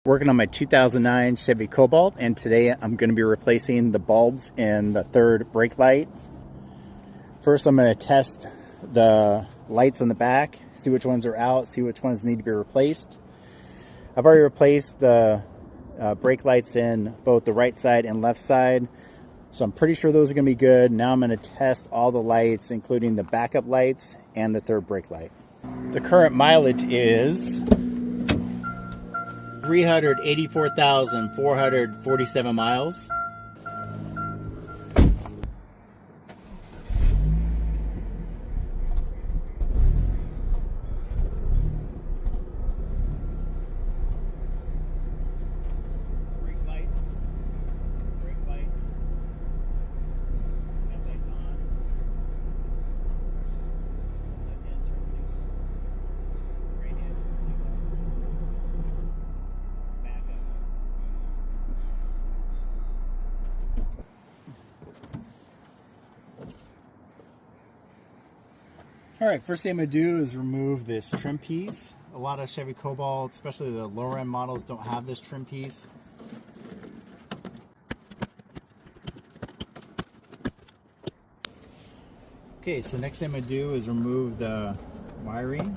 Working on my 2009 Chevy Cobalt, and today I'm going to be replacing the bulbs in the third brake light. First, I'm going to test the lights on the back, see which ones are out, see which ones need to be replaced. I've already replaced the brake lights in both the right side and left side, so I'm pretty sure those are going to be good. Now I'm going to test all the lights, including the backup lights and the third brake light. The current mileage is 384,447 miles. Brake lights, headlights on, left-hand turn signal, right-hand turn signal, backup. Alright, first thing I'm going to do is remove this trim piece. A lot of Chevy Cobalt, especially the lower end models, don't have this trim piece. Okay, so next thing I'm going to do is remove the wiring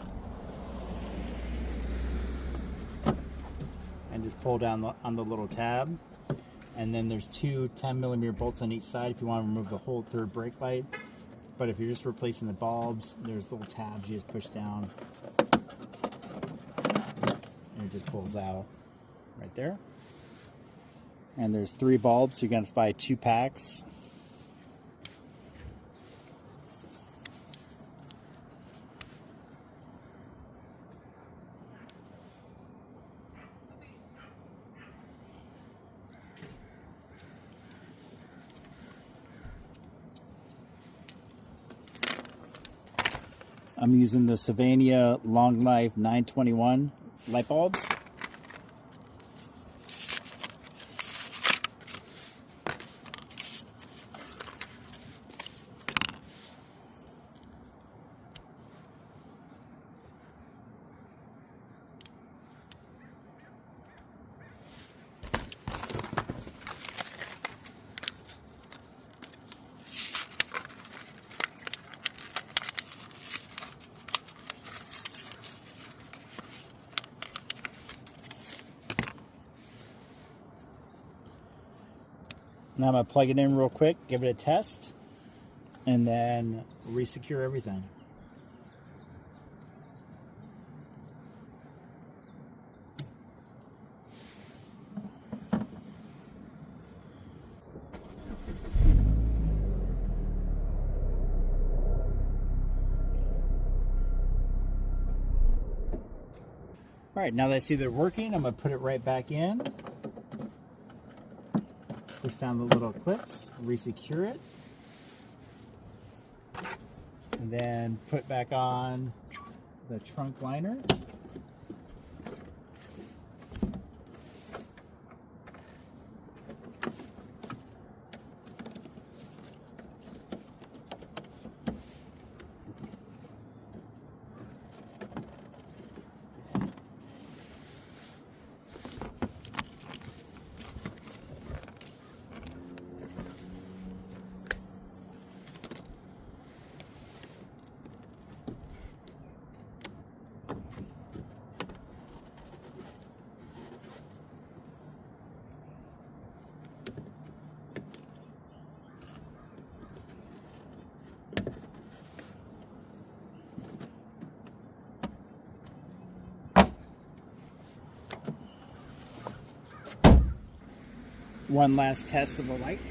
and just pull down on the little tab. And then there's two 10mm bolts on each side if you want to remove the whole third brake light. But if you're just replacing the bulbs, there's little tabs you just push down and it just pulls out right there. And there's 3 bulbs, so you're going to buy 2 packs. I'm using the Savania Long Life 921 light bulbs. Now I'm going to plug it in real quick, give it a test, and then re-secure everything. Alright, now that I see they're working, I'm going to put it right back in. Push down the little clips, re-secure it, and then put back on the trunk liner. One last test of the lights.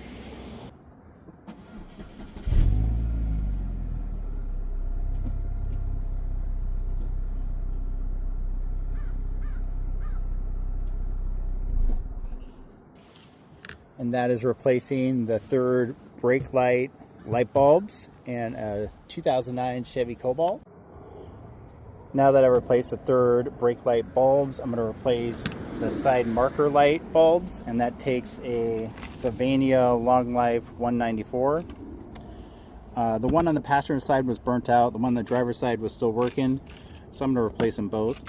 And that is replacing the third brake light bulbs and a 2009 Chevy Cobalt. Now that I replaced the third brake light bulbs, I'm going to replace the side marker light bulbs, and that takes a Savania Long Life 194. The one on the passenger side was burnt out. The one on the driver's side was still working, so I'm going to replace them both.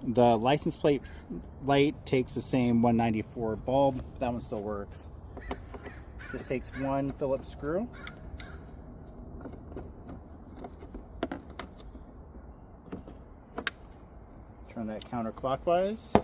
The license plate light takes the same 194 bulb. That one still works. Just takes one Phillips screw. Turn that counterclockwise.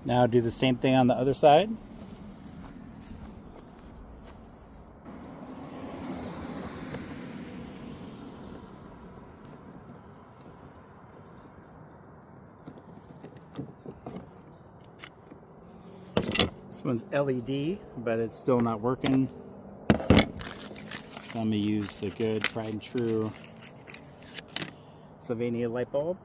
Now do the same thing on the other side. This one's LED, but it's still not working. So I'm gonna use the good, tried and true Sylvania light bulb.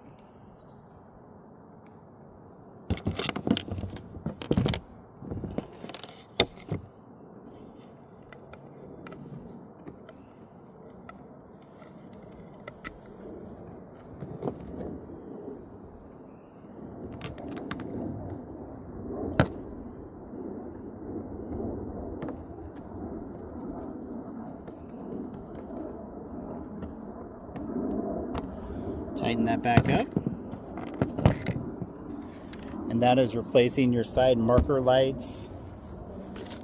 Tighten that back up. And that is replacing your side marker lights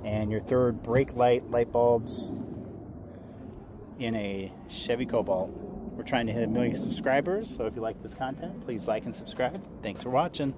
and your third brake light bulbs in a Chevy Cobalt. We're trying to hit 1 million subscribers, so if you like this content, please like and subscribe. Thanks for watching.